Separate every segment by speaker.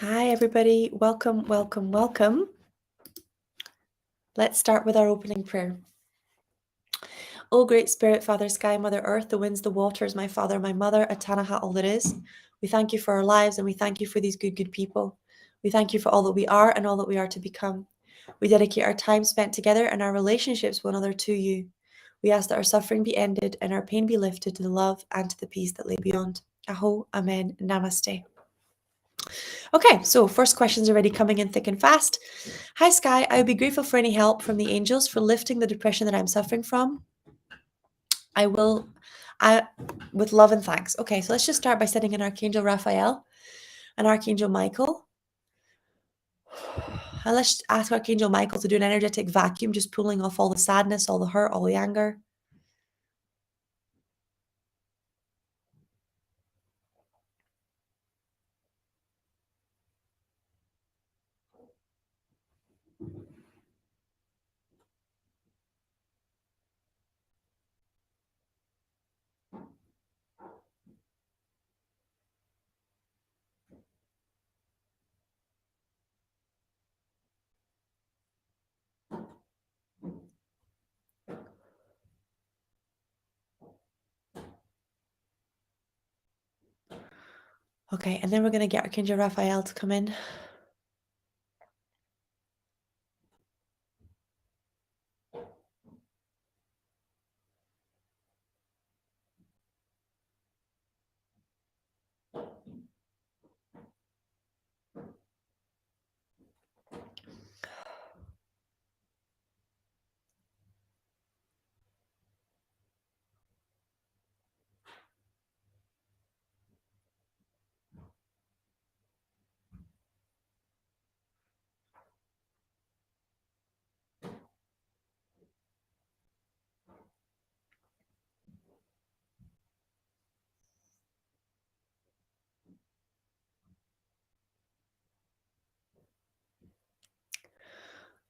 Speaker 1: Hi, everybody. Welcome, welcome, welcome. Let's start with our opening prayer. O Great Spirit, Father Sky, Mother Earth, the winds, the waters, my Father, my Mother, Atanaha, all that is. We thank you for our lives and we thank you for these good, good people. We thank you for all that we are and all that we are to become. We dedicate our time spent together and our relationships with one another to you. We ask that our suffering be ended and our pain be lifted to the love and to the peace that lay beyond. Aho, Amen, Namaste. Okay, so first question's already coming in thick and fast. Hi, Sky. I would be grateful for any help from the angels for lifting the depression that I'm suffering from. With love and thanks. Okay, so let's just start by setting an Archangel Raphael, an Archangel Michael. And let's ask Archangel Michael to do an energetic vacuum, just pulling off all the sadness, all the hurt, all the anger. Okay, and then we're going to get Archangel Raphael to come in.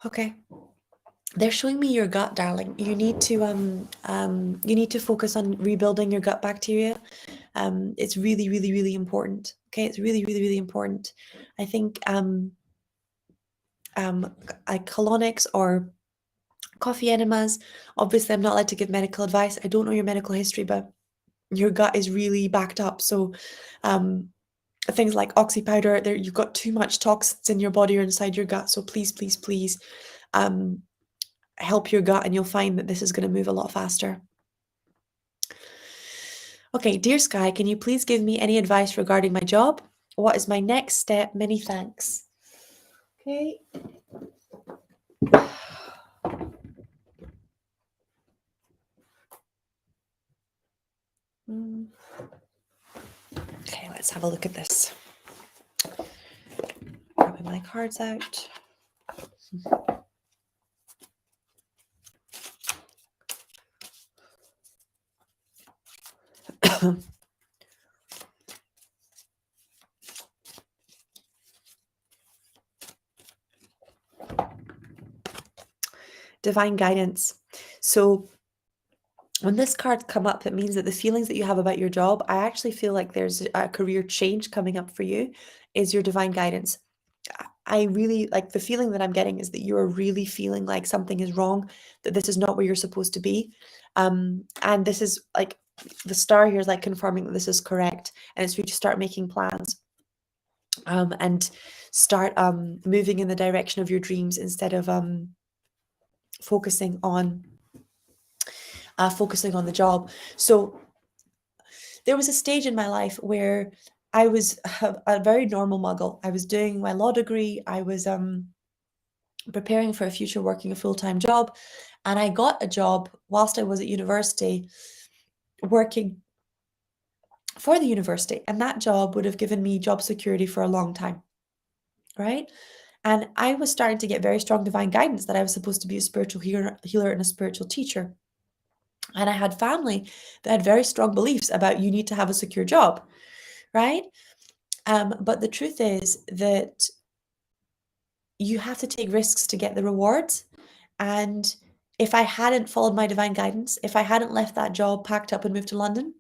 Speaker 1: Okay. They're showing me your gut, darling. You need to focus on rebuilding your gut bacteria. It's really, really, really important. Okay, it's really, really, really important. I think like colonics or coffee enemas. Obviously, I'm not allowed to give medical advice. I don't know your medical history, but your gut is really backed up. So, things like oxy powder, there you've got too much toxins in your body or inside your gut. So please, please, please, help your gut, and you'll find that this is going to move a lot faster. Okay, dear Sky, can you please give me any advice regarding my job? What is my next step? Many thanks. Okay. Okay, let's have a look at this. Grabbing my cards out. Divine guidance. So when this card come up, it means that the feelings that you have about your job, I actually feel like there's a career change coming up for you, is your divine guidance. I really like the feeling that I'm getting is that you're really feeling like something is wrong, that this is not where you're supposed to be. And this is like the star here is like confirming that this is correct. And it's for you to start making plans and start moving in the direction of your dreams instead of focusing on the job. So there was a stage in my life where I was a very normal muggle. I was doing my law degree. I was preparing for a future working a full-time job, and I got a job whilst I was at university working for the university, and that job would have given me job security for a long time, right? And I was starting to get very strong divine guidance that I was supposed to be a spiritual healer and a spiritual teacher. And I had family that had very strong beliefs about you need to have a secure job, right? But the truth is that you have to take risks to get the rewards. And if I hadn't followed my divine guidance, if I hadn't left that job, packed up and moved to London,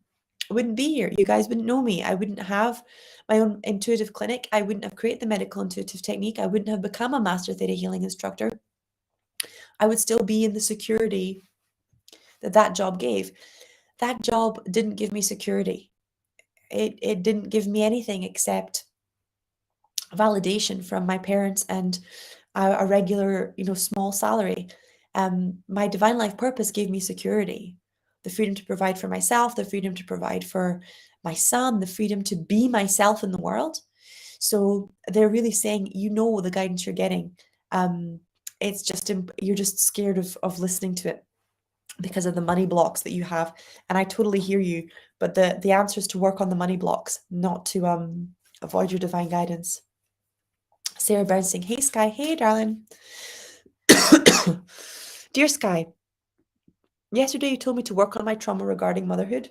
Speaker 1: I wouldn't be here. You guys wouldn't know me. I wouldn't have my own intuitive clinic. I wouldn't have created the medical intuitive technique. I wouldn't have become a master theta healing instructor. I would still be in the security that job gave. That job didn't give me security. It didn't give me anything except validation from my parents and a regular, small salary. My divine life purpose gave me security, the freedom to provide for myself, the freedom to provide for my son, the freedom to be myself in the world. So they're really saying, the guidance you're getting. It's just you're just scared of listening to it because of the money blocks that you have. And I totally hear you, but the answer is to work on the money blocks, not to avoid your divine guidance. Sarah Bernstein, hey Sky, hey darling. Dear Sky, yesterday you told me to work on my trauma regarding motherhood.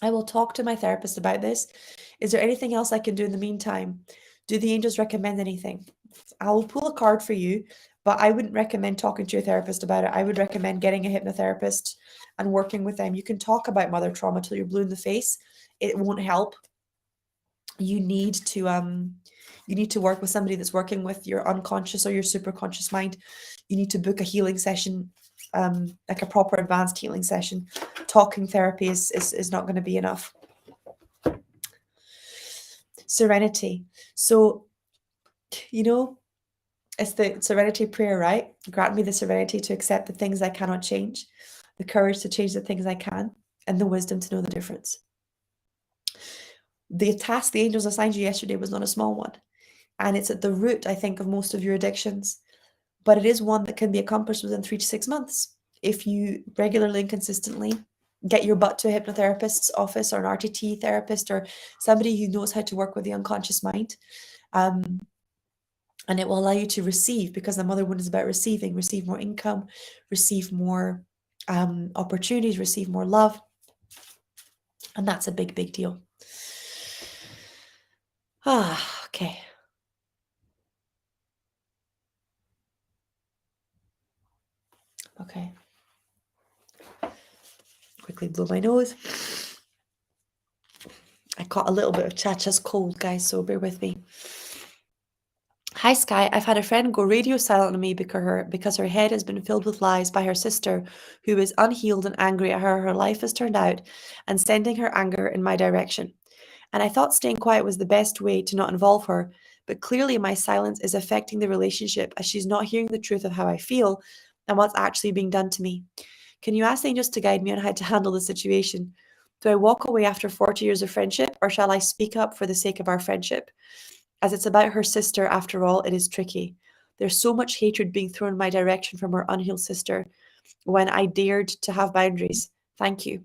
Speaker 1: I will talk to my therapist about this. Is there anything else I can do in the meantime? Do the angels recommend anything? I will pull a card for you, but I wouldn't recommend talking to your therapist about it. I would recommend getting a hypnotherapist and working with them. You can talk about mother trauma till you're blue in the face. It won't help. You need to work with somebody that's working with your unconscious or your superconscious mind. You need to book a healing session, like a proper advanced healing session. Talking therapy is not going to be enough. Serenity. So, it's the serenity prayer, right? Grant me the serenity to accept the things I cannot change, the courage to change the things I can, and the wisdom to know the difference. The task the angels assigned you yesterday was not a small one. And it's at the root, I think, of most of your addictions. But it is one that can be accomplished within 3 to 6 months. If you regularly and consistently get your butt to a hypnotherapist's office or an RTT therapist or somebody who knows how to work with the unconscious mind. And it will allow you to receive, because the mother wound is about receiving, receive more income, receive more opportunities, receive more love. And that's a big, big deal. Okay. Okay. Quickly blow my nose. I caught a little bit of Chacha's cold, guys, so bear with me. Hi, Sky. I've had a friend go radio silent on me because her head has been filled with lies by her sister, who is unhealed and angry at how her life has turned out and sending her anger in my direction. And I thought staying quiet was the best way to not involve her, but clearly my silence is affecting the relationship as she's not hearing the truth of how I feel and what's actually being done to me. Can you ask the angels to guide me on how to handle the situation? Do I walk away after 40 years of friendship, or shall I speak up for the sake of our friendship? As it's about her sister, after all, it is tricky. There's so much hatred being thrown in my direction from her unhealed sister when I dared to have boundaries. Thank you.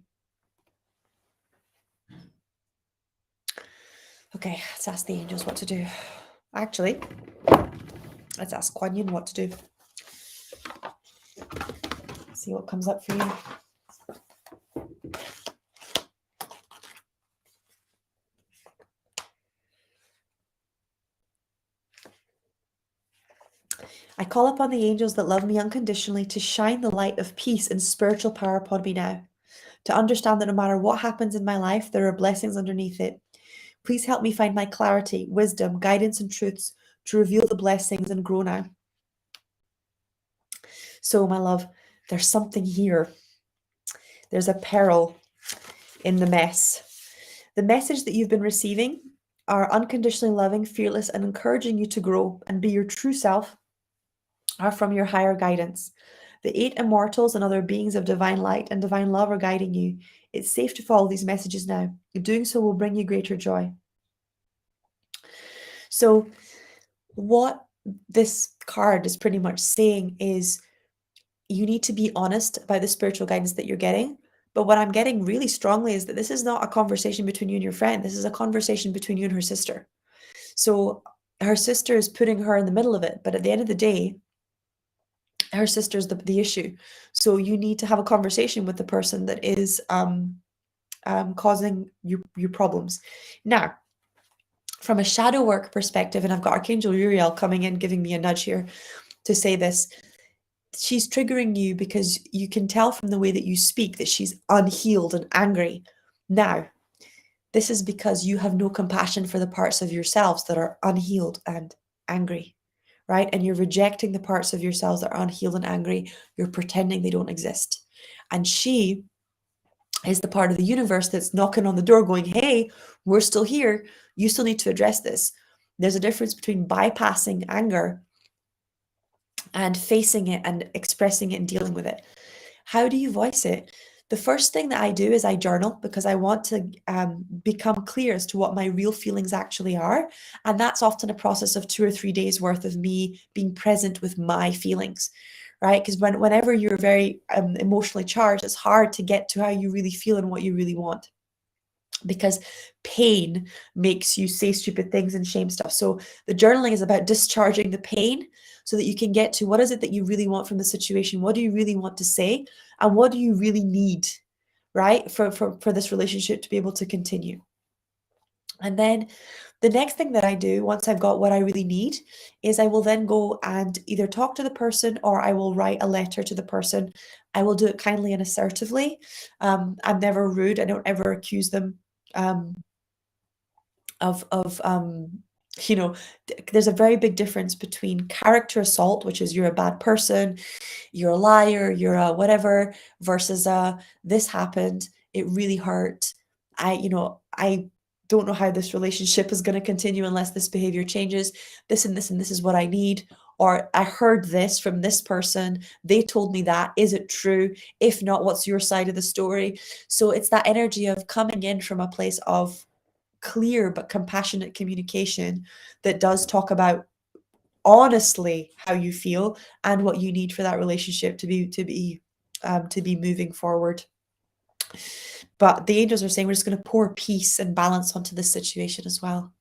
Speaker 1: Okay, let's ask the angels what to do. Actually, let's ask Kuan Yin what to do. See what comes up for you. I call upon the angels that love me unconditionally to shine the light of peace and spiritual power upon me now, to understand that no matter what happens in my life, there are blessings underneath it. Please help me find my clarity, wisdom, guidance, and truths to reveal the blessings and grow now. So, my love, there's something here. There's a peril in the mess. The message that you've been receiving are unconditionally loving, fearless, and encouraging you to grow and be your true self are from your higher guidance. The 8 immortals and other beings of divine light and divine love are guiding you. It's safe to follow these messages now. Doing so will bring you greater joy. So what this card is pretty much saying is you need to be honest about the spiritual guidance that you're getting. But what I'm getting really strongly is that this is not a conversation between you and your friend. This is a conversation between you and her sister. So her sister is putting her in the middle of it. But at the end of the day, her sister's the issue. So you need to have a conversation with the person that is causing you problems. Now, from a shadow work perspective, and I've got Archangel Uriel coming in, giving me a nudge here to say this. She's triggering you because you can tell from the way that you speak that she's unhealed and angry, Now, this is because you have no compassion for the parts of yourselves that are unhealed and angry, right? And you're rejecting the parts of yourselves that are unhealed and angry. You're pretending they don't exist. And she is the part of the universe that's knocking on the door going, hey, we're still here. You still need to address this. There's a difference between bypassing anger and facing it and expressing it and dealing with it. How do you voice it? The first thing that I do is I journal because I want to become clear as to what my real feelings actually are. And that's often a process of 2 or 3 days worth of me being present with my feelings, right? Because whenever you're very emotionally charged, it's hard to get to how you really feel and what you really want, because pain makes you say stupid things and shame stuff. So the journaling is about discharging the pain so that you can get to what is it that you really want from the situation? What do you really want to say? And what do you really need, right? For this relationship to be able to continue. And then the next thing that I do once I've got what I really need is I will then go and either talk to the person or I will write a letter to the person. I will do it kindly and assertively. I'm never rude. I don't ever accuse them um, of you know, there's a very big difference between character assault, which is you're a bad person, you're a liar, you're a whatever, versus this happened, it really hurt. I don't know how this relationship is going to continue unless this behavior changes. This and this and this is what I need. Or I heard this from this person. They told me that. Is it true? If not, what's your side of the story? So it's that energy of coming in from a place of clear but compassionate communication that does talk about honestly how you feel and what you need for that relationship to be moving forward. But the angels are saying we're just going to pour peace and balance onto this situation as well.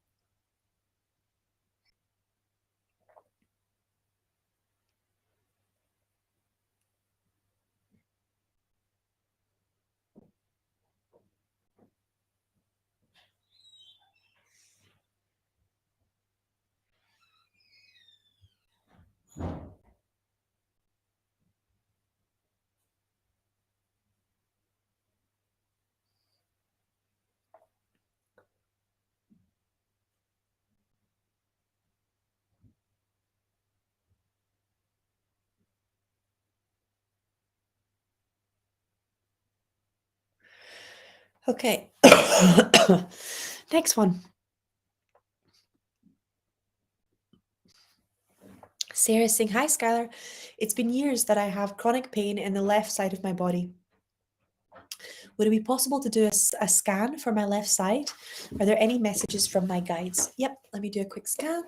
Speaker 1: Okay. Next one. Sarah is saying, hi, Skylar. It's been years that I have chronic pain in the left side of my body. Would it be possible to do a scan for my left side? Are there any messages from my guides? Yep, let me do a quick scan.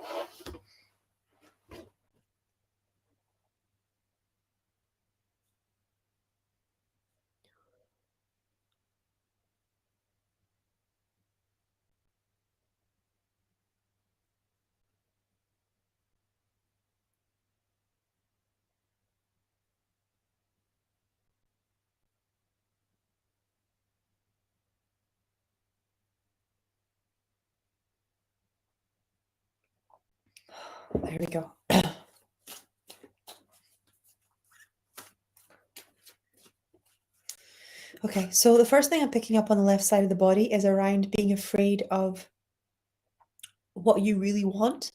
Speaker 1: There we go. Okay, so the first thing I'm picking up on the left side of the body is around being afraid of what you really want.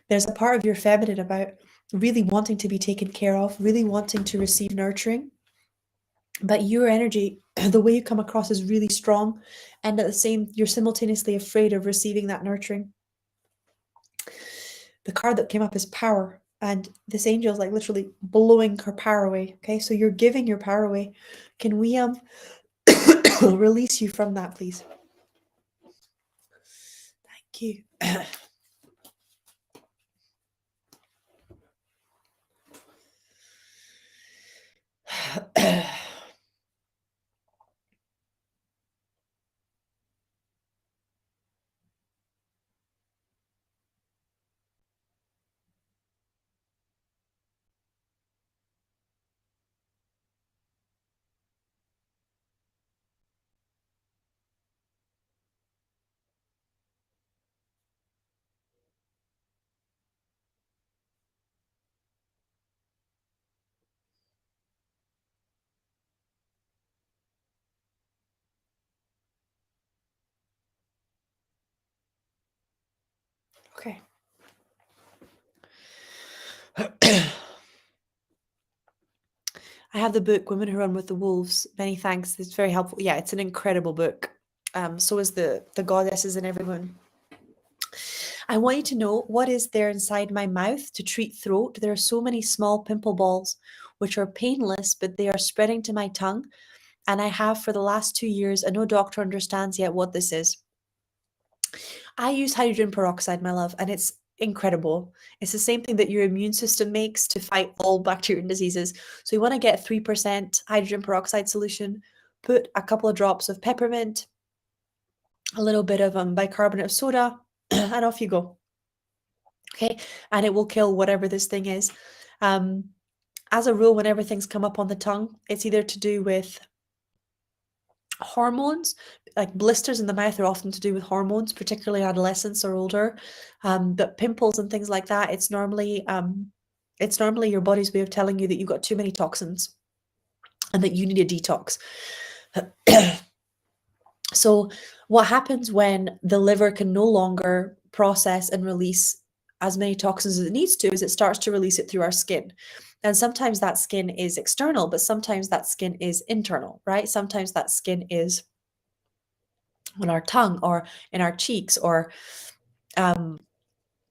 Speaker 1: There's a part of your feminine about really wanting to be taken care of, really wanting to receive nurturing. But your energy, the way you come across is really strong, and at the same, you're simultaneously afraid of receiving that nurturing. The card that came up is power, and this angel is like literally blowing her power away. Okay, so you're giving your power away. Can we release you from that, please? Thank you. I have the book Women Who Run with the Wolves. Many thanks. It's very helpful. Yeah, it's an incredible book. So is the goddesses and everyone. I want you to know what is there inside my mouth to treat throat. There are so many small pimple balls which are painless, but they are spreading to my tongue. And I have for the last 2 years, and no doctor understands yet what this is. I use hydrogen peroxide, my love, and it's incredible. It's the same thing that your immune system makes to fight all bacteria and diseases. So you want to get 3% hydrogen peroxide solution, put a couple of drops of peppermint, a little bit of bicarbonate of soda, and off you go. Okay, and it will kill whatever this thing is. As a rule, whenever things come up on the tongue, it's either to do with hormones, like blisters in the mouth are often to do with hormones, particularly adolescents or older. But pimples and things like that, it's normally your body's way of telling you that you've got too many toxins and that you need a detox. So what happens when the liver can no longer process and release as many toxins as it needs to is it starts to release it through our skin. And sometimes that skin is external, but sometimes that skin is internal, right? Sometimes that skin is on our tongue or in our cheeks or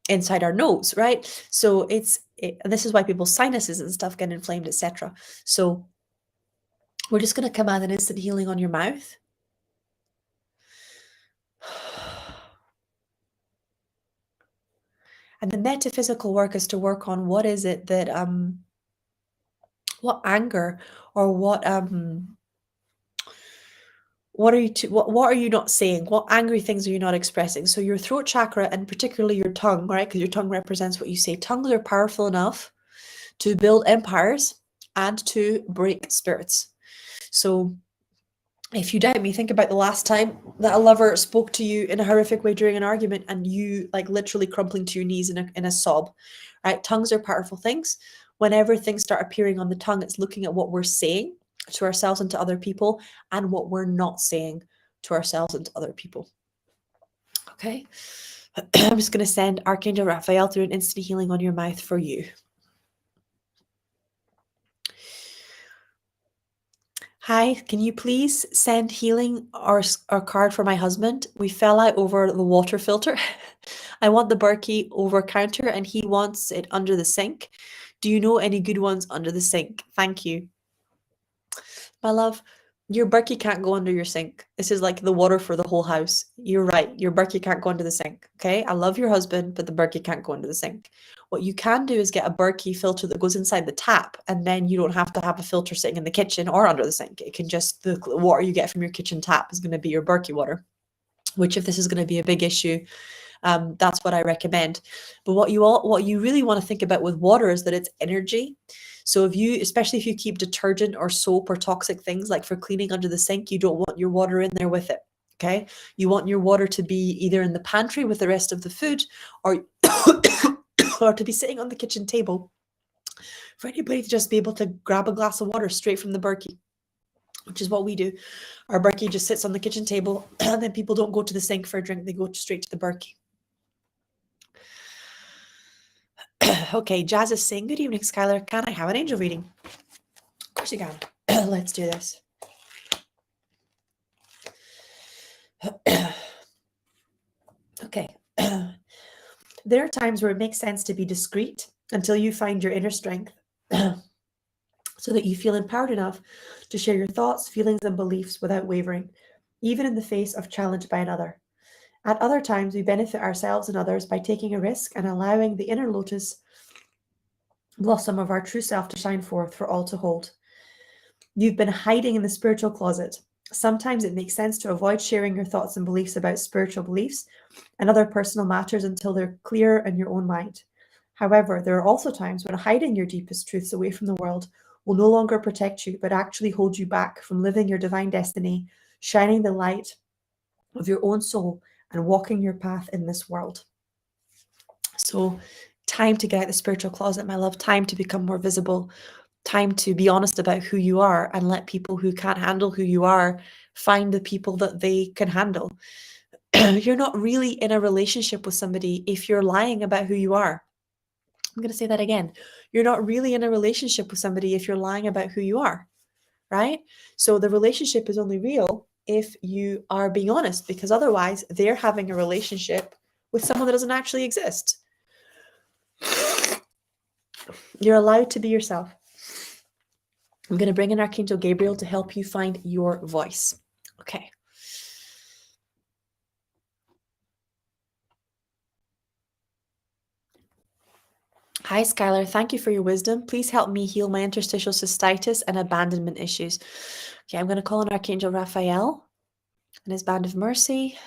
Speaker 1: inside our nose, right? So this is why people's sinuses and stuff get inflamed, etc. So we're just going to command an instant healing on your mouth. And the metaphysical work is to work on what is it that what anger or what are you not saying? What angry things are you not expressing? So your throat chakra and particularly your tongue, right? Because your tongue represents what you say. Tongues are powerful enough to build empires and to break spirits. So if you doubt me, think about the last time that a lover spoke to you in a horrific way during an argument and you like literally crumpling to your knees in a sob, right? Tongues are powerful things. Whenever things start appearing on the tongue, it's looking at what we're saying to ourselves and to other people and what we're not saying to ourselves and to other people. Okay. I'm just going to send Archangel Raphael through an instant healing on your mouth for you. Hi, can you please send healing or card for my husband? We fell out over the water filter. I want the Berkey over counter and he wants it under the sink. Do you know any good ones under the sink? Thank you. My love, your Berkey can't go under your sink. This is like the water for the whole house. You're right. Your Berkey can't go under the sink. Okay. I love your husband, but the Berkey can't go under the sink. What you can do is get a Berkey filter that goes inside the tap, and then you don't have to have a filter sitting in the kitchen or under the sink. It can just, the water you get from your kitchen tap is going to be your Berkey water, which if this is going to be a big issue, that's what I recommend. But what you really want to think about with water is that it's energy. So especially if you keep detergent or soap or toxic things like for cleaning under the sink, you don't want your water in there with it. Okay. You want your water to be either in the pantry with the rest of the food or, or to be sitting on the kitchen table for anybody to just be able to grab a glass of water straight from the Berkey, which is what we do. Our Berkey just sits on the kitchen table and then people don't go to the sink for a drink. They go straight to the Berkey. Okay, Jazz is saying, good evening, Skylar. Can I have an angel reading? Of course you can. Let's do this. Okay. There are times where it makes sense to be discreet until you find your inner strength so that you feel empowered enough to share your thoughts, feelings, and beliefs without wavering, even in the face of challenge by another. At other times, we benefit ourselves and others by taking a risk and allowing the inner lotus blossom of our true self to shine forth for all to hold. You've been hiding in the spiritual closet. Sometimes it makes sense to avoid sharing your thoughts and beliefs about spiritual beliefs and other personal matters until they're clear in your own mind. However, there are also times when hiding your deepest truths away from the world will no longer protect you, but actually hold you back from living your divine destiny, shining the light of your own soul, and walking your path in this world. So, time to get out the spiritual closet, my love. Time to become more visible. Time to be honest about who you are and let people who can't handle who you are find the people that they can handle. You're not really in a relationship with somebody if you're lying about who you are. I'm going to say that again. You're not really in a relationship with somebody if you're lying about who you are, right? So the relationship is only real if you are being honest, because otherwise they're having a relationship with someone that doesn't actually exist. You're allowed to be yourself. I'm going to bring in Archangel Gabriel to help you find your voice. Okay. Hi, Skylar. Thank you for your wisdom. Please help me heal my interstitial cystitis and abandonment issues. Okay, I'm going to call on Archangel Raphael and his band of mercy.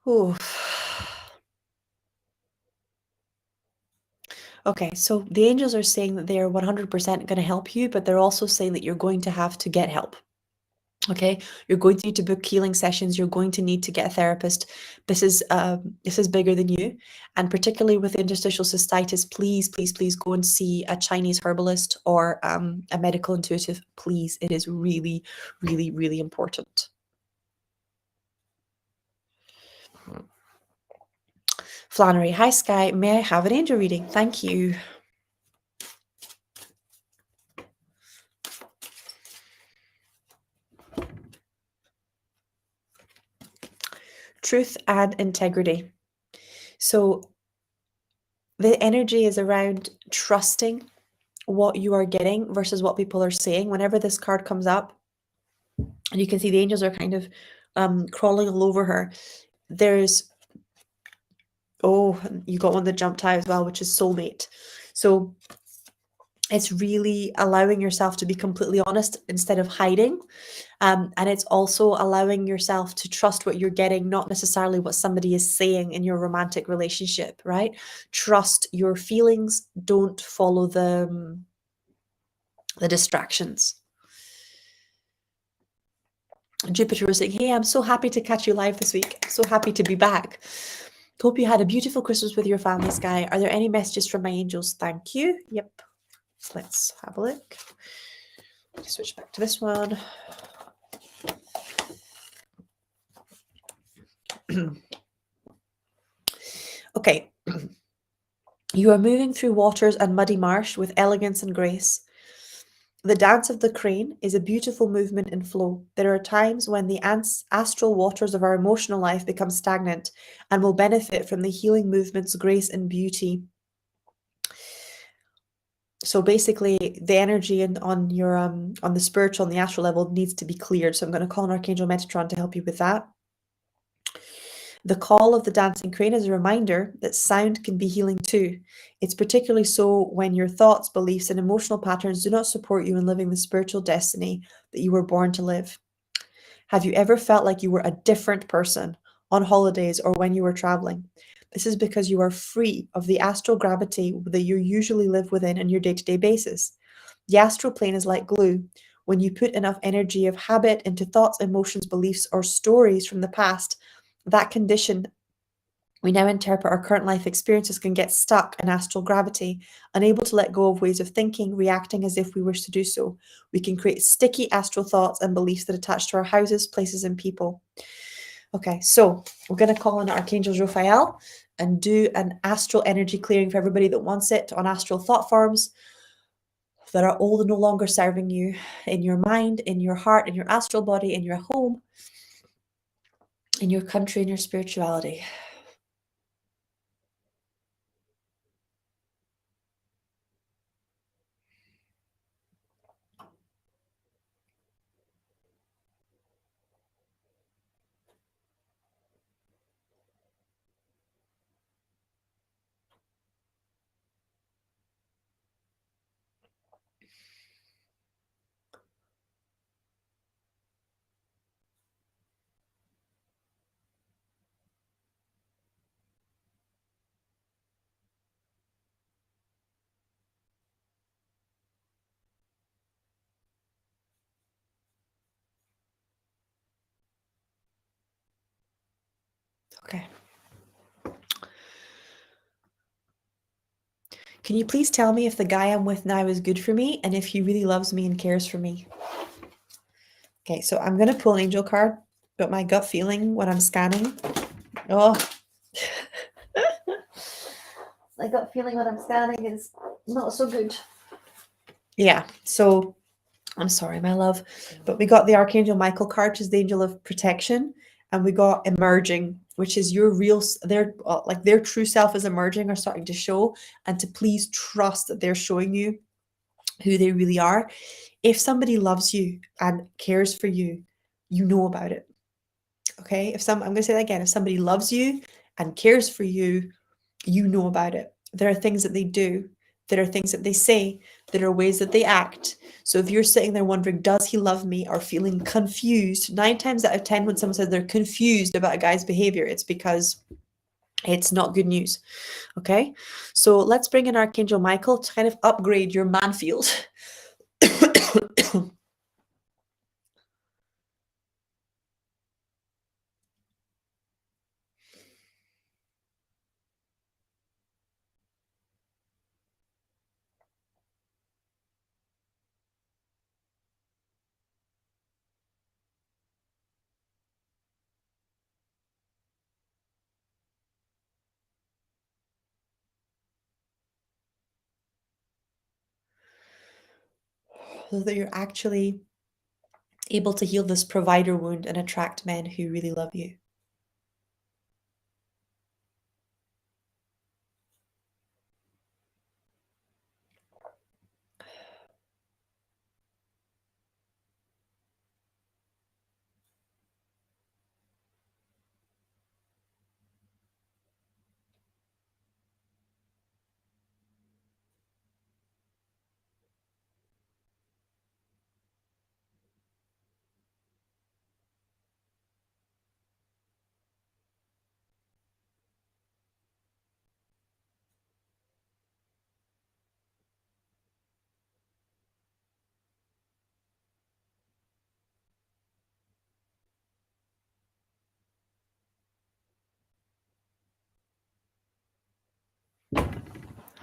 Speaker 1: Ooh. Okay, so the angels are saying that they're 100% going to help you, but they're also saying that you're going to have to get help. Okay, you're going to need to book healing sessions. You're going to need to get a therapist. This is bigger than you, and particularly with interstitial cystitis, please go and see a Chinese herbalist or a medical intuitive. Please, it is really, really, really important. Flannery, hi Sky. May I have an angel reading? Thank you. Truth and integrity. So the energy is around trusting what you are getting versus what people are saying. Whenever this card comes up, and you can see the angels are kind of crawling all over her, there's, oh, you got one that jumped out as well, which is soulmate. So it's really allowing yourself to be completely honest instead of hiding. And it's also allowing yourself to trust what you're getting, not necessarily what somebody is saying in your romantic relationship, right? Trust your feelings. Don't follow the distractions. Jupiter was saying, hey, I'm so happy to catch you live this week. So happy to be back. Hope you had a beautiful Christmas with your family, Sky. Are there any messages from my angels? Thank you. Yep. Let's have a look. Switch back to this one. Okay. You are moving through waters and muddy marsh with elegance and grace. The dance of the crane is a beautiful movement and flow. There are times when the astral waters of our emotional life become stagnant and will benefit from the healing movement's grace and beauty. So basically, the energy on your on the spiritual and the astral level needs to be cleared. So I'm going to call on Archangel Metatron to help you with that. The call of the dancing crane is a reminder that sound can be healing too. It's particularly so when your thoughts, beliefs, and emotional patterns do not support you in living the spiritual destiny that you were born to live. Have you ever felt like you were a different person on holidays or when you were traveling? This is because you are free of the astral gravity that you usually live within on your day-to-day basis. The astral plane is like glue. When you put enough energy of habit into thoughts, emotions, beliefs, or stories from the past, that condition we now interpret our current life experiences can get stuck in astral gravity, unable to let go of ways of thinking, reacting as if we wish to do so. We can create sticky astral thoughts and beliefs that attach to our houses, places, and people. Okay, so we're going to call on Archangel Raphael and do an astral energy clearing for everybody that wants it on astral thought forms that are all no longer serving you in your mind, in your heart, in your astral body, in your home, in your country, in your spirituality. Okay. Can you please tell me if the guy I'm with now is good for me and if he really loves me and cares for me? Okay, so I'm going to pull an angel card, but my gut feeling when I'm scanning. Oh, my gut feeling when I'm scanning is not so good. Yeah, so I'm sorry, my love, but we got the Archangel Michael card, which is the angel of protection, and we got emerging, which is your real, their true self is emerging or starting to show, and to please trust that they're showing you who they really are. If somebody loves you and cares for you, you know about it. Okay, I'm going to say that again. If somebody loves you and cares for you, you know about it. There are things that they do, there are things that they say, there are ways that they act. So if you're sitting there wondering, does he love me, or feeling confused, 9 times out of 10 when someone says they're confused about a guy's behavior, it's because it's not good news. Okay, so let's bring in Archangel Michael to kind of upgrade your man field. So that you're actually able to heal this provider wound and attract men who really love you.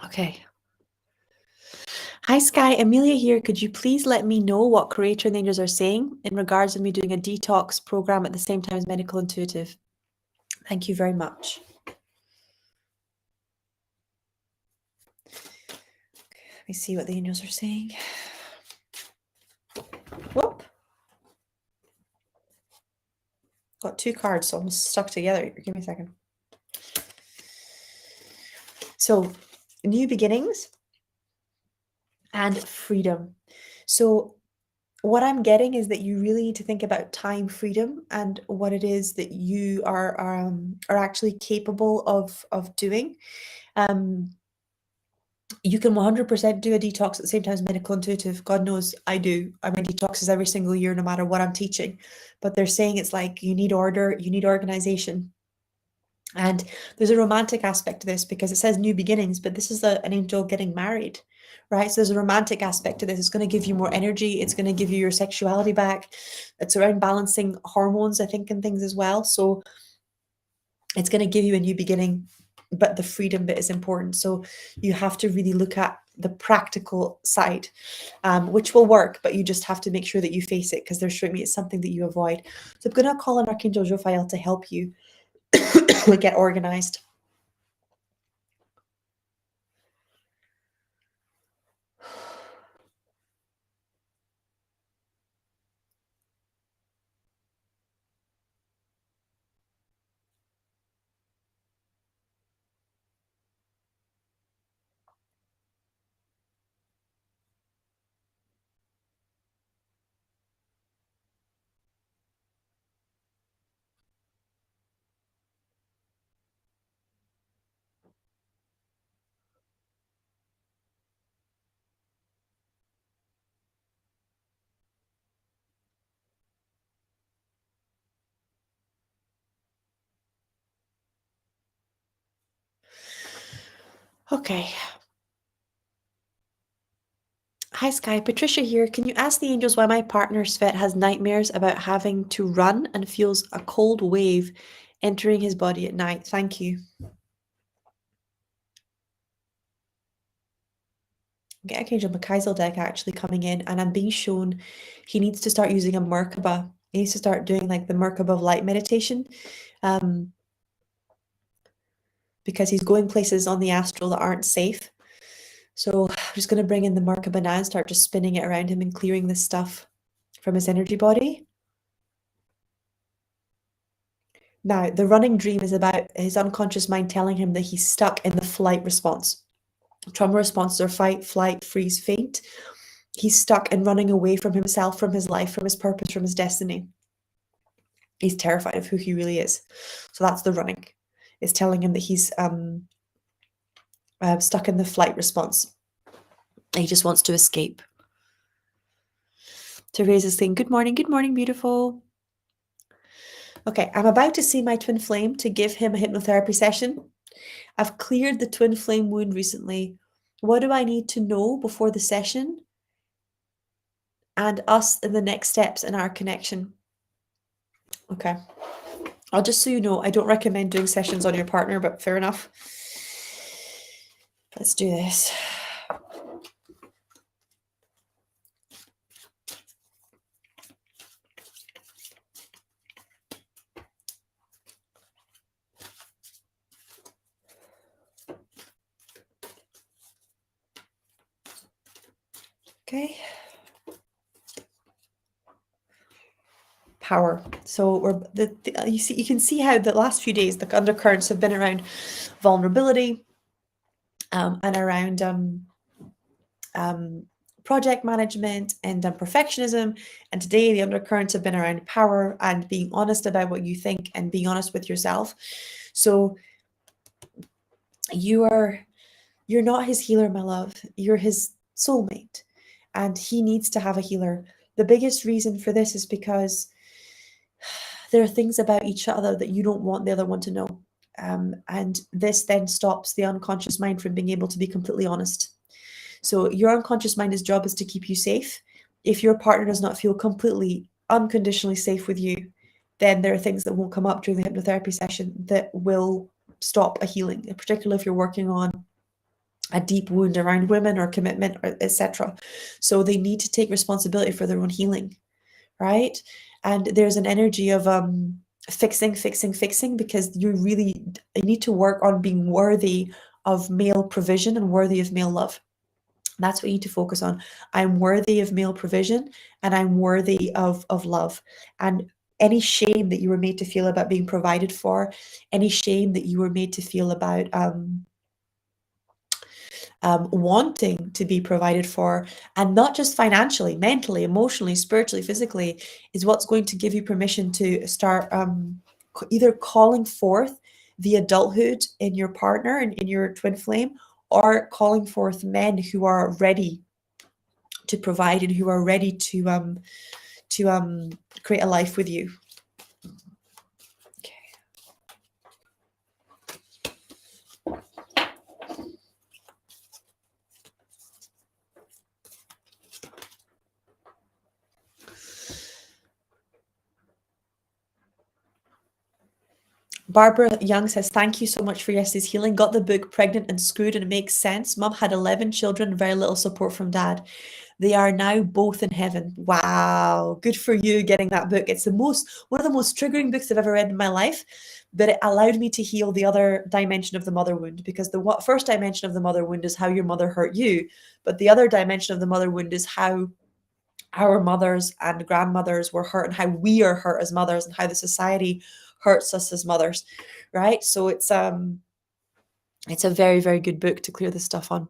Speaker 1: Okay. Hi, Sky. Amelia here. Could you please let me know what Creator and the Angels are saying in regards to me doing a detox program at the same time as Medical Intuitive? Thank you very much. Let me see what the angels are saying. Whoop. Got 2 cards almost stuck together. Give me a second. So, new beginnings and freedom. So, what I'm getting is that you really need to think about time freedom and what it is that you are actually capable of doing. You can 100% do a detox at the same time as medical intuitive. God knows I do. I mean, detoxes every single year, no matter what I'm teaching. But they're saying it's like you need order, you need organization. And there's a romantic aspect to this because it says new beginnings, but this is an angel getting married, right? So there's a romantic aspect to this. It's going to give you more energy. It's going to give you your sexuality back. It's around balancing hormones, I think, and things as well. So it's going to give you a new beginning, but the freedom bit is important. So you have to really look at the practical side, which will work, but you just have to make sure that you face it because they're showing me it's something that you avoid. So I'm going to call on Archangel Jophiel to help you get organized. Okay. Hi, Sky. Patricia here. Can you ask the angels why my partner Svet has nightmares about having to run and feels a cold wave entering his body at night. Thank you. Okay, Archangel Michael deck actually coming in, and I'm being shown he needs to start using a Merkaba. He needs to start doing like the Merkaba of light meditation, because he's going places on the astral that aren't safe. So I'm just going to bring in the Merkaba now and start just spinning it around him and clearing this stuff from his energy body. Now, the running dream is about his unconscious mind telling him that he's stuck in the flight response. Trauma responses are fight, flight, freeze, faint. He's stuck and running away from himself, from his life, from his purpose, from his destiny. He's terrified of who he really is. So that's the running. It's telling him that he's stuck in the flight response. And he just wants to escape. Teresa's saying, good morning, beautiful. Okay, I'm about to see my twin flame to give him a hypnotherapy session. I've cleared the twin flame wound recently. What do I need to know before the session? And us in the next steps in our connection. Okay. I'll just so you know, I don't recommend doing sessions on your partner, but fair enough. Let's do this. Okay. Power. So we're you can see how the last few days the undercurrents have been around vulnerability, and around project management and perfectionism. And today the undercurrents have been around power and being honest about what you think and being honest with yourself. So you're not his healer, my love. You're his soulmate, and he needs to have a healer. The biggest reason for this is because there are things about each other that you don't want the other one to know. And this then stops the unconscious mind from being able to be completely honest. So your unconscious mind's job is to keep you safe. If your partner does not feel completely, unconditionally safe with you, then there are things that won't come up during the hypnotherapy session that will stop a healing, particularly if you're working on a deep wound around women or commitment, or etc. So they need to take responsibility for their own healing, right? And there's an energy of fixing, because you need to work on being worthy of male provision and worthy of male love. That's what you need to focus on. I'm worthy of male provision and I'm worthy of love. And any shame that you were made to feel about being provided for, any shame that you were made to feel about wanting to be provided for, and not just financially, mentally, emotionally, spiritually, physically, is what's going to give you permission to start either calling forth the adulthood in your partner and in your twin flame, or calling forth men who are ready to provide and who are ready to create a life with you. Barbara Young says, thank you so much for yesterday's healing. Got the book Pregnant and Screwed, and it makes sense. Mum had 11 children, very little support from dad. They are now both in heaven. Wow. Good for you getting that book. It's one of the most triggering books I've ever read in my life, but it allowed me to heal the other dimension of the mother wound, because the first dimension of the mother wound is how your mother hurt you. But the other dimension of the mother wound is how our mothers and grandmothers were hurt and how we are hurt as mothers and how the society hurts us as mothers, right? So it's a very, very good book to clear this stuff on.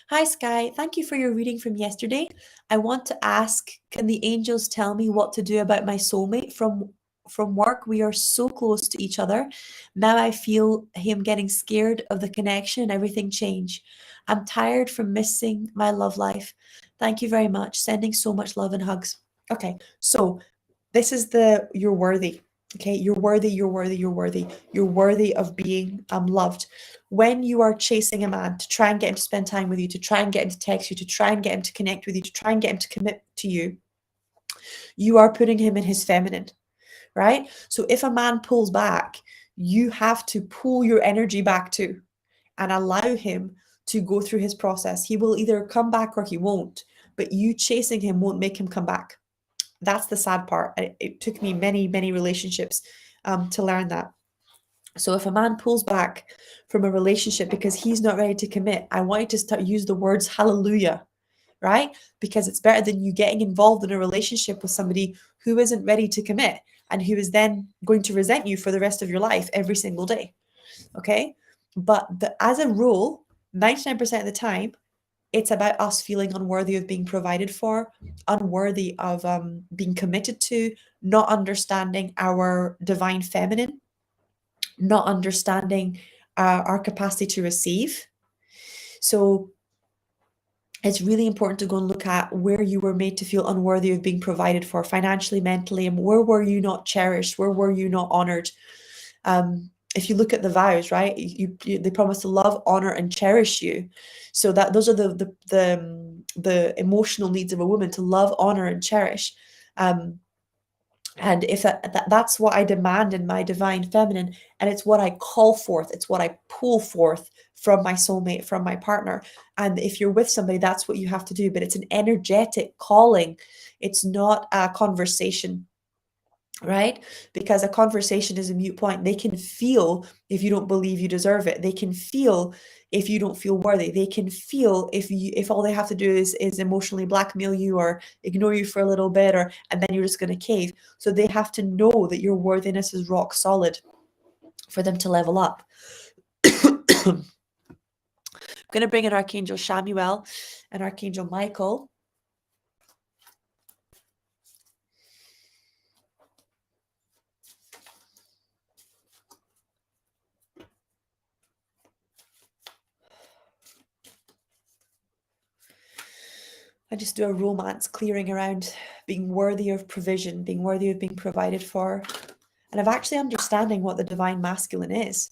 Speaker 1: Hi, Sky. Thank you for your reading from yesterday. I want to ask, can the angels tell me what to do about my soulmate from work? We are so close to each other. Now I feel him getting scared of the connection and everything change. I'm tired from missing my love life. Thank you very much. Sending so much love and hugs. Okay, so this is you're worthy. Okay, you're worthy, you're worthy, you're worthy. You're worthy of being loved. When you are chasing a man to try and get him to spend time with you, to try and get him to text you, to try and get him to connect with you, to try and get him to commit to you, you are putting him in his feminine, right? So if a man pulls back, you have to pull your energy back too and allow him to go through his process. He will either come back or he won't, but you chasing him won't make him come back. That's the sad part. It took me many, many relationships to learn that. So if a man pulls back from a relationship because he's not ready to commit, I want you to use the words hallelujah, right? Because it's better than you getting involved in a relationship with somebody who isn't ready to commit and who is then going to resent you for the rest of your life every single day. Okay? But as a rule, 99% of the time, it's about us feeling unworthy of being provided for, unworthy of being committed to, not understanding our divine feminine, not understanding our capacity to receive. So it's really important to go and look at where you were made to feel unworthy of being provided for financially, mentally, and where were you not cherished? Where were you not honored? If you look at the vows, right, they promise to love, honor, and cherish you. So that those are the emotional needs of a woman, to love, honor, and cherish. And if that's what I demand in my divine feminine, and it's what I call forth, it's what I pull forth from my soulmate, from my partner. And if you're with somebody, that's what you have to do. But it's an energetic calling. It's not a conversation, right? Because a conversation is a mute point. They can feel if you don't believe you deserve it. They can feel if you don't feel worthy. They can feel if all they have to do is emotionally blackmail you or ignore you for a little bit, or and then you're just going to cave. So they have to know that your worthiness is rock solid for them to level up. I'm going to bring in Archangel Shamuel and Archangel Michael. I just do a romance clearing around being worthy of provision, being worthy of being provided for, and of actually understanding what the divine masculine is.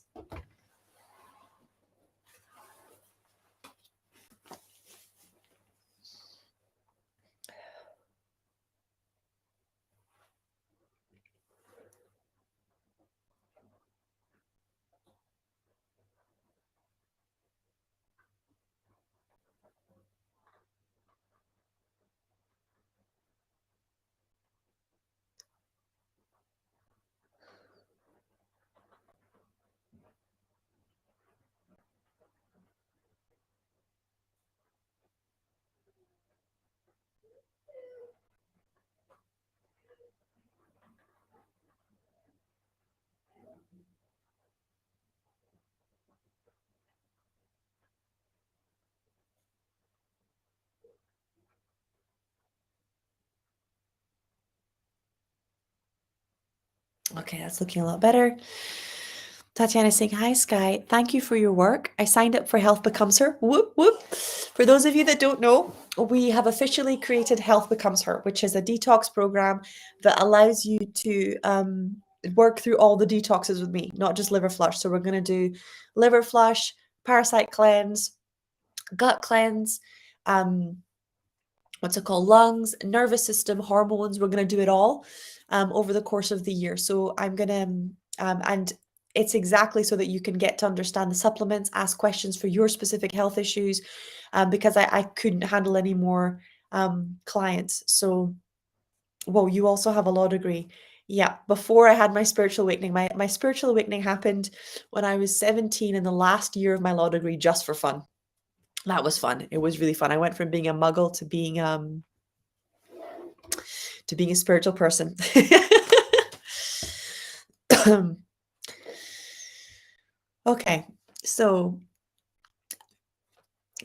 Speaker 1: Okay, that's looking a lot better. Tatiana saying, hi, Sky. Thank you for your work. I signed up for Health Becomes Her. Whoop, whoop. For those of you that don't know, we have officially created Health Becomes Her, which is a detox program that allows you to work through all the detoxes with me, not just liver flush. So we're going to do liver flush, parasite cleanse, gut cleanse, what's it called, lungs, nervous system, hormones. We're going to do it all over the course of the year. So I'm going to, and it's exactly so that you can get to understand the supplements, ask questions for your specific health issues, because I couldn't handle any more clients. So, whoa, you also have a law degree. Yeah, before I had my spiritual awakening, my spiritual awakening happened when I was 17 in the last year of my law degree, just for fun. That was fun. It was really fun. I went from being a muggle to being a spiritual person. Okay, so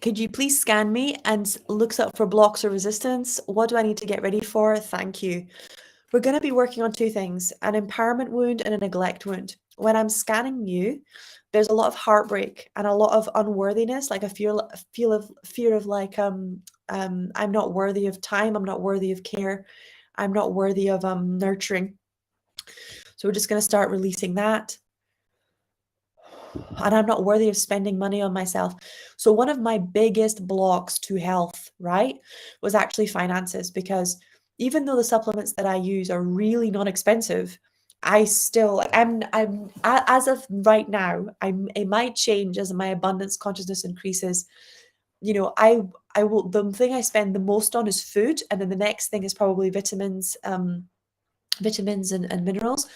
Speaker 1: could you please scan me and looks up for blocks or resistance? What do I need to get ready for? Thank you. We're going to be working on two things, an empowerment wound and a neglect wound. When I'm scanning you, there's a lot of heartbreak and a lot of unworthiness, like a fear of like I'm not worthy of time, I'm not worthy of care, I'm not worthy of nurturing. So we're just going to start releasing that. And I'm not worthy of spending money on myself. So one of my biggest blocks to health, right, was actually finances, because even though the supplements that I use are really not expensive, as of right now, it might change as my abundance consciousness increases. You know, I will, the thing I spend the most on is food, and then the next thing is probably vitamins and minerals.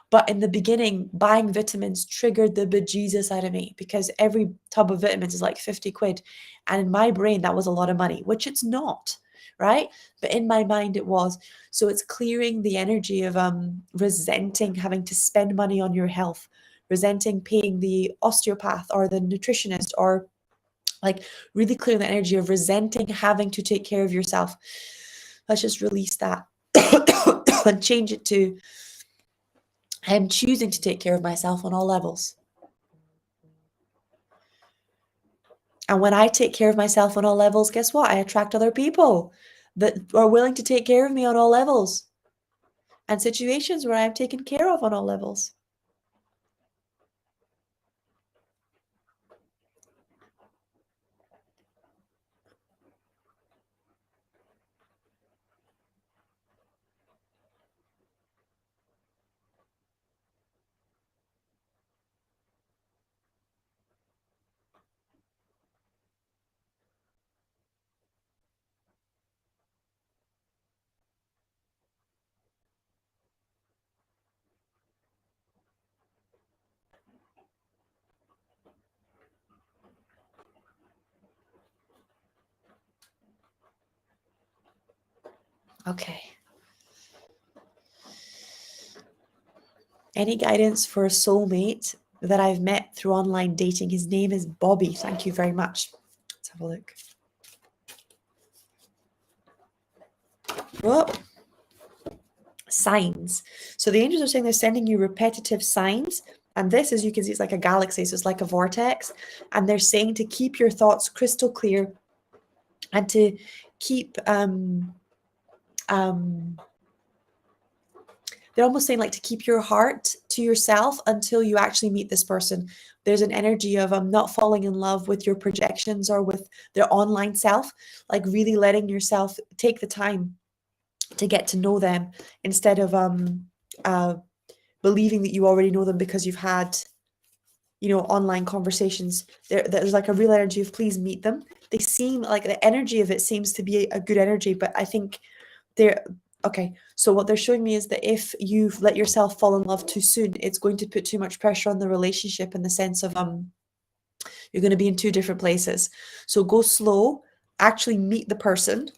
Speaker 1: But in the beginning, buying vitamins triggered the bejesus out of me because every tub of vitamins is like 50 quid. And in my brain, that was a lot of money, which it's not, right? But in my mind, it was. So it's clearing the energy of resenting having to spend money on your health, resenting paying the osteopath or the nutritionist, or like really clearing the energy of resenting having to take care of yourself. Let's just release that and change it to I'm choosing to take care of myself on all levels. And when I take care of myself on all levels, guess what? I attract other people that are willing to take care of me on all levels, and situations where I'm taken care of on all levels. Okay. Any guidance for a soulmate that I've met through online dating? His name is Bobby. Thank you very much. Let's have a look. Whoa. Signs. So the angels are saying they're sending you repetitive signs. And this, as you can see, it's like a galaxy. So it's like a vortex. And they're saying to keep your thoughts crystal clear and to keep they're almost saying like to keep your heart to yourself until you actually meet this person. There's an energy of not falling in love with your projections or with their online self, like really letting yourself take the time to get to know them instead of believing that you already know them because you've had, you know, online conversations. There's like a real energy of please meet them. They seem like the energy of it seems to be a good energy, but I think they're okay. So what they're showing me is that if you've let yourself fall in love too soon, it's going to put too much pressure on the relationship in the sense of you're going to be in two different places. So go slow, actually meet the person,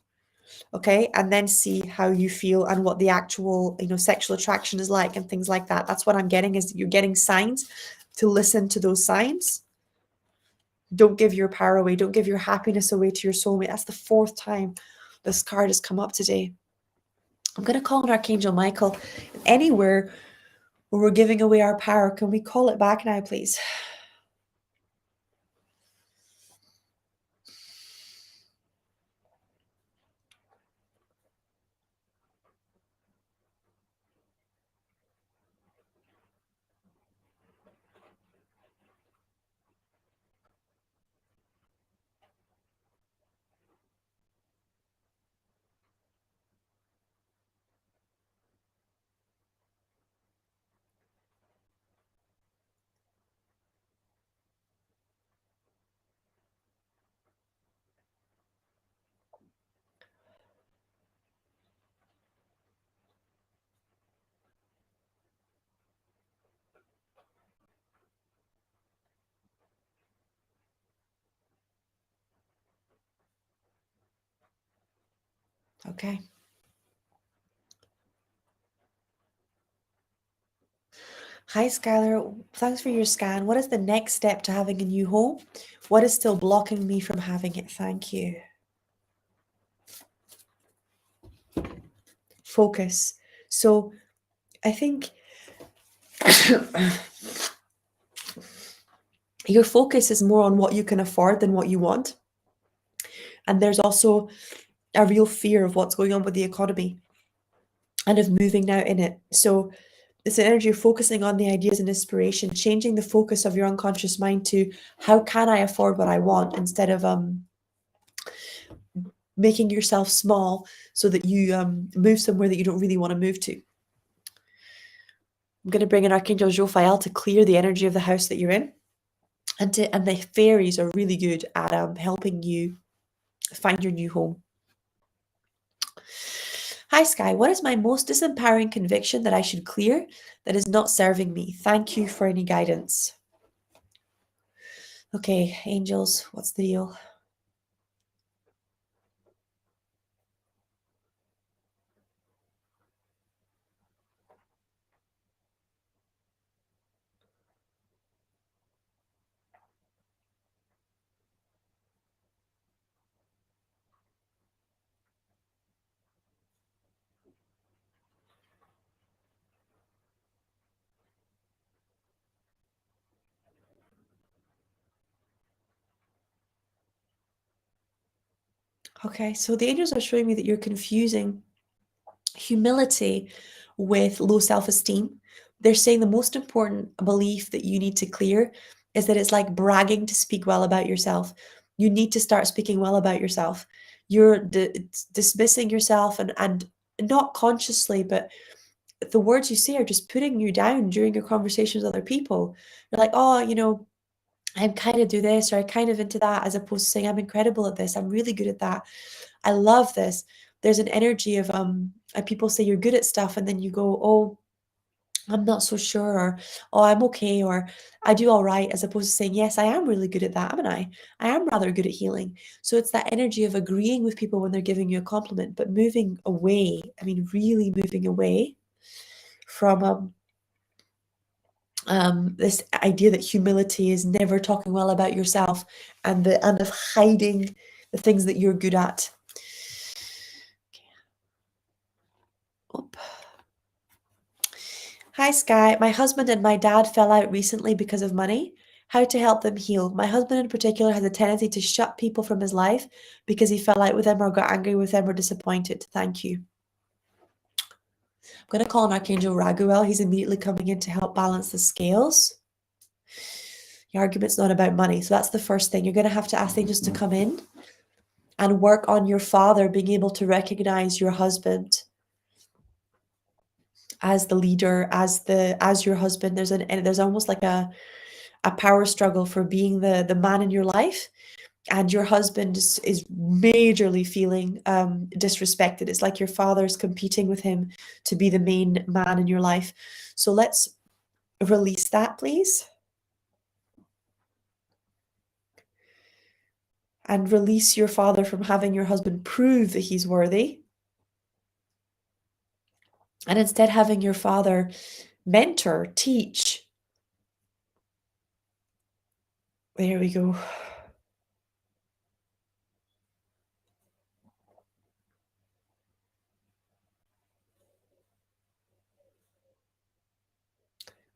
Speaker 1: okay, and then see how you feel and what the actual, you know, sexual attraction is like and things like that. That's what I'm getting, is you're getting signs to listen to those signs. Don't give your power away. Don't give your happiness away to your soulmate. That's the fourth time this card has come up today. I'm going to call on Archangel Michael. Anywhere where we're giving away our power, can we call it back now, please? Okay. Hi, Skylar. Thanks for your scan. What is the next step to having a new home? What is still blocking me from having it? Thank you. Focus. So I think your focus is more on what you can afford than what you want. And there's also a real fear of what's going on with the economy and of moving now in it. So it's an energy of focusing on the ideas and inspiration, changing the focus of your unconscious mind to how can I afford what I want, instead of making yourself small so that you move somewhere that you don't really want to move to. I'm going to bring in Archangel Jophiel to clear the energy of the house that you're in. And the fairies are really good at helping you find your new home. Hi, Sky. What is my most disempowering conviction that I should clear that is not serving me? Thank you for any guidance. Okay, angels, what's the deal? Okay, so the angels are showing me that you're confusing humility with low self-esteem. They're saying the most important belief that you need to clear is that it's like bragging to speak well about yourself. You need to start speaking well about yourself. You're dismissing yourself and not consciously, but the words you say are just putting you down during your conversations with other people. You're like, oh, I'm kind of do this or I kind of into that, as opposed to saying I'm incredible at this. I'm really good at that. I love this. There's an energy of and people say you're good at stuff and then you go, oh, I'm not so sure, or oh, I'm okay, or I do all right, as opposed to saying, yes, I am really good at that, haven't I? I am rather good at healing. So it's that energy of agreeing with people when they're giving you a compliment, but moving away. I mean, really moving away from this idea that humility is never talking well about yourself and of hiding the things that you're good at. Oop. Hi, Sky. My husband and my dad fell out recently because of money. How to help them heal? My husband in particular has a tendency to shut people from his life because he fell out with them or got angry with them or disappointed. Thank you. I'm going to call on Archangel Raguel. He's immediately coming in to help balance the scales. The argument's not about money. So that's the first thing. You're going to have to ask the angels to come in and work on your father being able to recognize your husband as the leader, as your husband. There's almost like a power struggle for being the man in your life, and your husband is majorly feeling disrespected. It's like your father's competing with him to be the main man in your life. So let's release that, please. And release your father from having your husband prove that he's worthy. And instead having your father mentor, teach. There we go.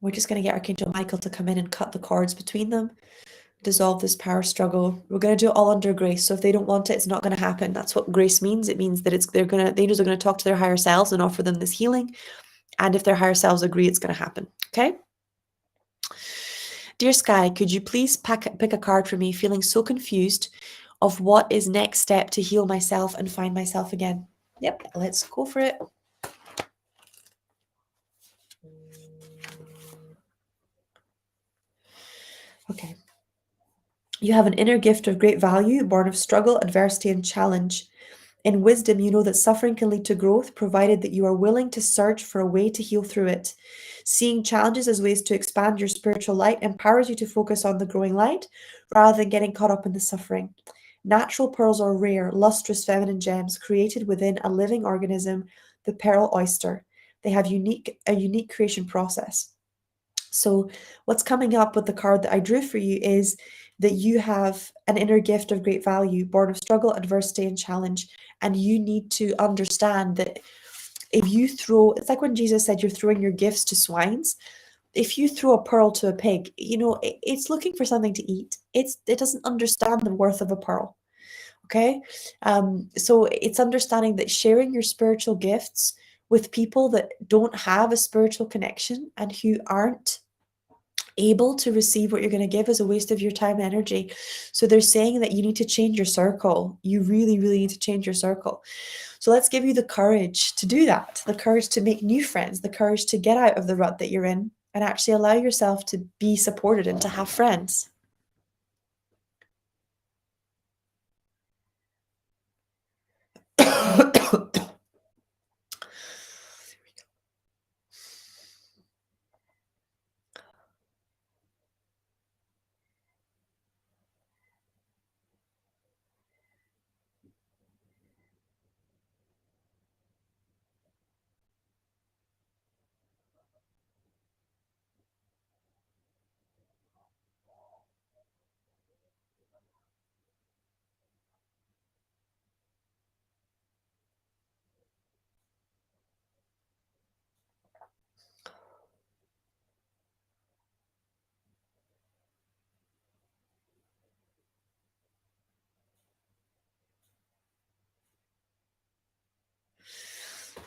Speaker 1: We're just going to get Archangel Michael to come in and cut the cords between them, dissolve this power struggle. We're going to do it all under grace. So if they don't want it, it's not going to happen. That's what grace means. It means that the angels are going to talk to their higher selves and offer them this healing. And if their higher selves agree, it's going to happen. Okay? Dear Sky, could you please pick a card for me, feeling so confused of what is next step to heal myself and find myself again? Yep, let's go for it. Okay. You have an inner gift of great value, born of struggle, adversity, and challenge. In wisdom, you know that suffering can lead to growth, provided that you are willing to search for a way to heal through it. Seeing challenges as ways to expand your spiritual light empowers you to focus on the growing light rather than getting caught up in the suffering. Natural pearls are rare, lustrous feminine gems created within a living organism, the pearl oyster. They have a unique creation process. So what's coming up with the card that I drew for you is that you have an inner gift of great value, born of struggle, adversity, and challenge. And you need to understand that if you it's like when Jesus said you're throwing your gifts to swines. If you throw a pearl to a pig, it's looking for something to eat. It doesn't understand the worth of a pearl. Okay. So it's understanding that sharing your spiritual gifts with people that don't have a spiritual connection and who aren't able to receive what you're going to give is a waste of your time and energy. So they're saying that you need to change your circle. You really, really need to change your circle. So let's give you the courage to do that, the courage to make new friends, the courage to get out of the rut that you're in and actually allow yourself to be supported and to have friends.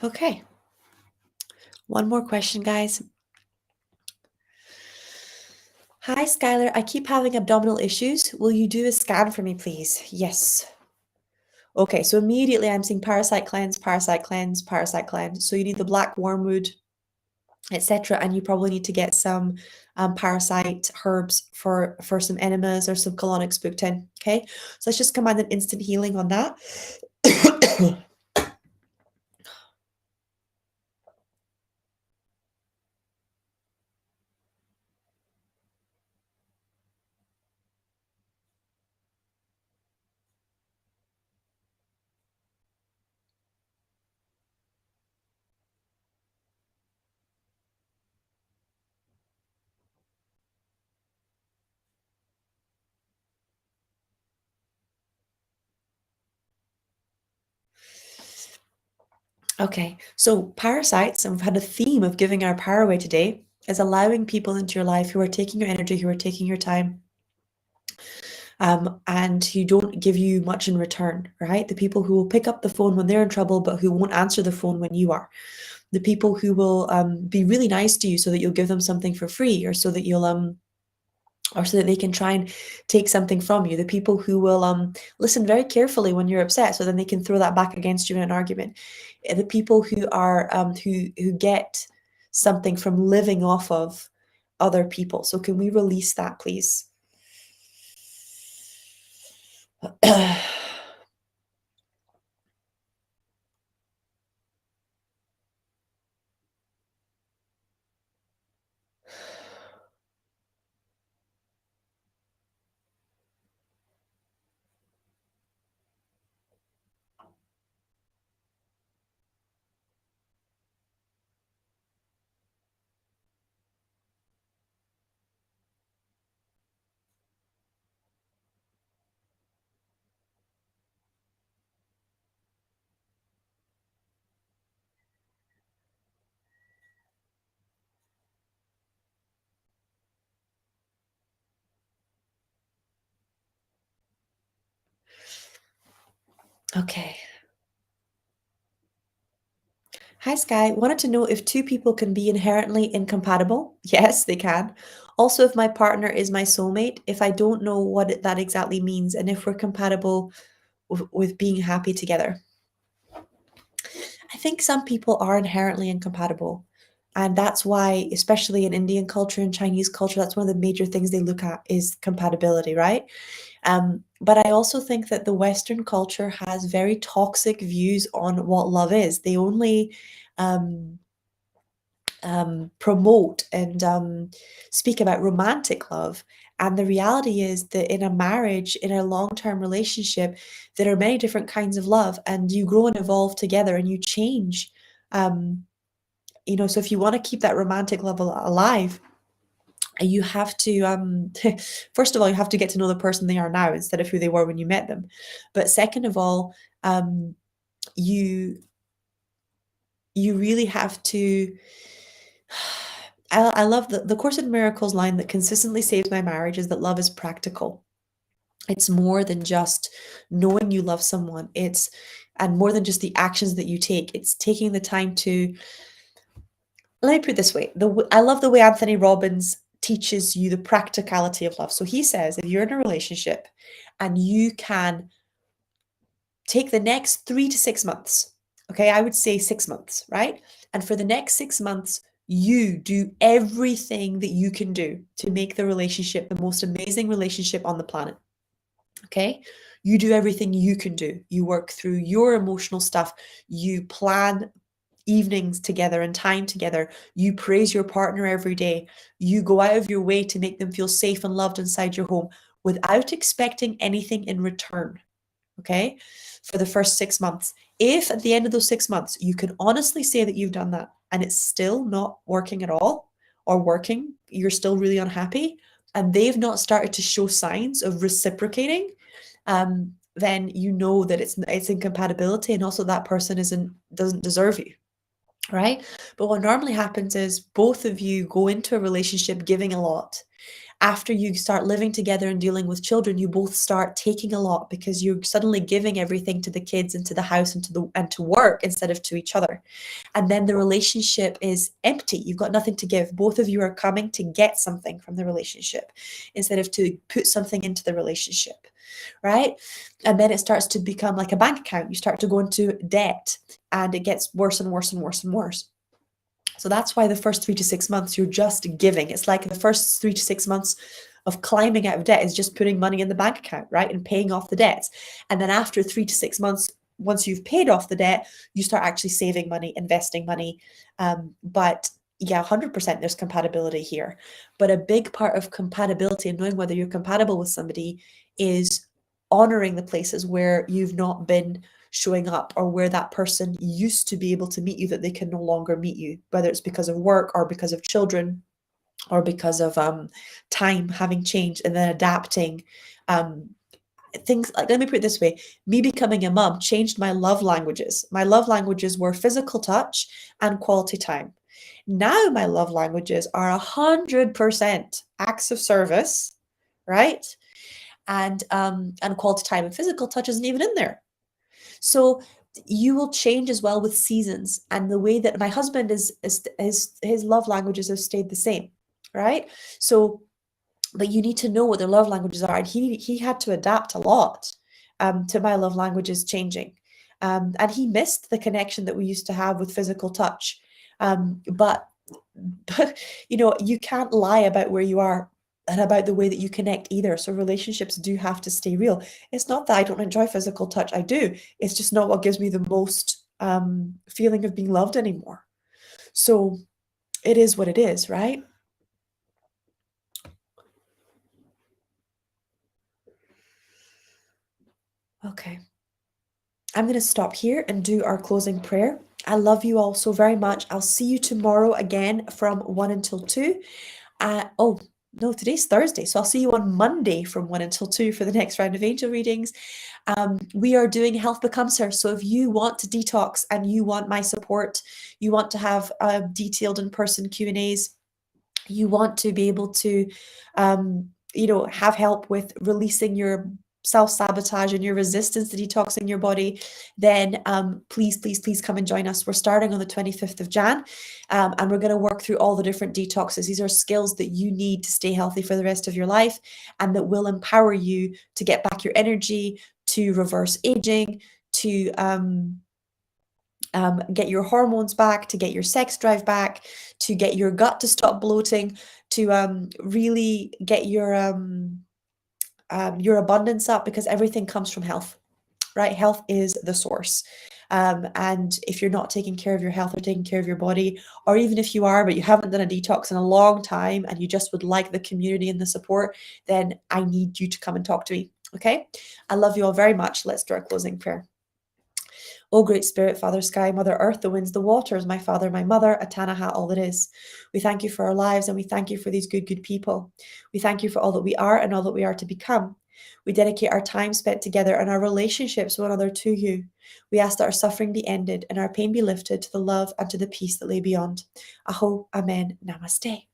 Speaker 1: Okay. One more question, guys. Hi, Skylar. I keep having abdominal issues. Will you do a scan for me, please? Yes. Okay, so immediately I'm seeing parasite cleanse, parasite cleanse, parasite cleanse. So you need the black wormwood, etc. And you probably need to get some parasite herbs for some enemas or some colonics booked in. Okay, so let's just command an instant healing on that. Okay, so parasites, and we've had a theme of giving our power away today, is allowing people into your life who are taking your energy, who are taking your time, and who don't give you much in return, right? The people who will pick up the phone when they're in trouble, but who won't answer the phone when you are. The people who will be really nice to you so that you'll give them something for free, or so that you'll or so that they can try and take something from you. The people who will listen very carefully when you're upset, so then they can throw that back against you in an argument. The people who are who get something from living off of other people. So can we release that, please? Okay. Hi, Sky. Wanted to know if two people can be inherently incompatible. Yes, they can. Also, if my partner is my soulmate, if I don't know what that exactly means, and if we're compatible with being happy together. I think some people are inherently incompatible. And that's why, especially in Indian culture and Chinese culture, that's one of the major things they look at is compatibility, right? But I also think that the Western culture has very toxic views on what love is. They only um, promote and speak about romantic love. And the reality is that in a marriage, in a long term relationship, there are many different kinds of love, and you grow and evolve together and you change. Um, so if you want to keep that romantic love alive, you have to first of all, you have to get to know the person they are now instead of who they were when you met them. But second of all, you you really have to I love the Course in Miracles line that consistently saves my marriage is that love is practical. It's more than just knowing you love someone. It's and more than just the actions that you take. It's taking the time to let me put it this way. I love the way Anthony Robbins teaches you the practicality of love. So he says, if you're in a relationship and you can take the next 3 to 6 months, okay, I would say 6 months, right? And for the next 6 months, you do everything that you can do to make the relationship the most amazing relationship on the planet. Okay? You do everything you can do. You work through your emotional stuff. You plan evenings together and time together. You praise your partner every day. You go out of your way to make them feel safe and loved inside your home without expecting anything in return. Okay? For the first 6 months. If at the end of those 6 months, you can honestly say that you've done that and it's still not working at all, or working, you're still really unhappy, and they've not started to show signs of reciprocating, then you know that it's incompatibility, and also that person doesn't deserve you, right? But what normally happens is both of you go into a relationship giving a lot. After you start living together and dealing with children, you both start taking a lot because you're suddenly giving everything to the kids and to the house and to work instead of to each other. And then the relationship is empty. You've got nothing to give. Both of you are coming to get something from the relationship instead of to put something into the relationship, right? And then it starts to become like a bank account. You start to go into debt and it gets worse and worse and worse and worse. So that's why the first 3 to 6 months you're just giving. It's like the first 3 to 6 months of climbing out of debt is just putting money in the bank account, right? And paying off the debts. And then after 3 to 6 months, once you've paid off the debt, you start actually saving money, investing money. But yeah, 100% there's compatibility here. But a big part of compatibility and knowing whether you're compatible with somebody is honoring the places where you've not been showing up, or where that person used to be able to meet you that they can no longer meet you, whether it's because of work or because of children or because of time having changed, and then adapting. Things like, let me put it this way, me becoming a mom changed my love languages. My love languages were physical touch and quality time. Now my love languages are 100% acts of service, right? And quality time, and physical touch isn't even in there. So you will change as well with seasons, and the way that my husband is his love languages have stayed the same, right? So, but you need to know what their love languages are, and he had to adapt a lot to my love languages changing, and he missed the connection that we used to have with physical touch, but you know, you can't lie about where you are and about the way that you connect either. So relationships do have to stay real. It's not that I don't enjoy physical touch. I do. It's just not what gives me the most feeling of being loved anymore. So it is what it is, right? Okay. I'm going to stop here and do our closing prayer. I love you all so very much. I'll see you tomorrow again from 1 until 2. Oh, no, today's Thursday. So I'll see you on Monday from 1 until 2 for the next round of angel readings. We are doing Health Becomes Her. So if you want to detox and you want my support, you want to have detailed in-person Q&As, you want to be able to, you know, have help with releasing your self-sabotage and your resistance to detoxing your body, then please, please, please come and join us. We're starting on the 25th of Jan, and we're going to work through all the different detoxes. These are skills that you need to stay healthy for the rest of your life, and that will empower you to get back your energy, to reverse aging, to get your hormones back, to get your sex drive back, to get your gut to stop bloating, to really get your abundance up, because everything comes from health, right? Health is the source. And if you're not taking care of your health or taking care of your body, or even if you are, but you haven't done a detox in a long time and you just would like the community and the support, then I need you to come and talk to me. Okay? I love you all very much. Let's do our closing prayer. O great Spirit, Father Sky, Mother Earth, the winds, the waters, my Father, my Mother, Atanaha, all that is. We thank you for our lives, and we thank you for these good, good people. We thank you for all that we are and all that we are to become. We dedicate our time spent together and our relationships with one another to you. We ask that our suffering be ended and our pain be lifted to the love and to the peace that lay beyond. Aho, Amen, Namaste.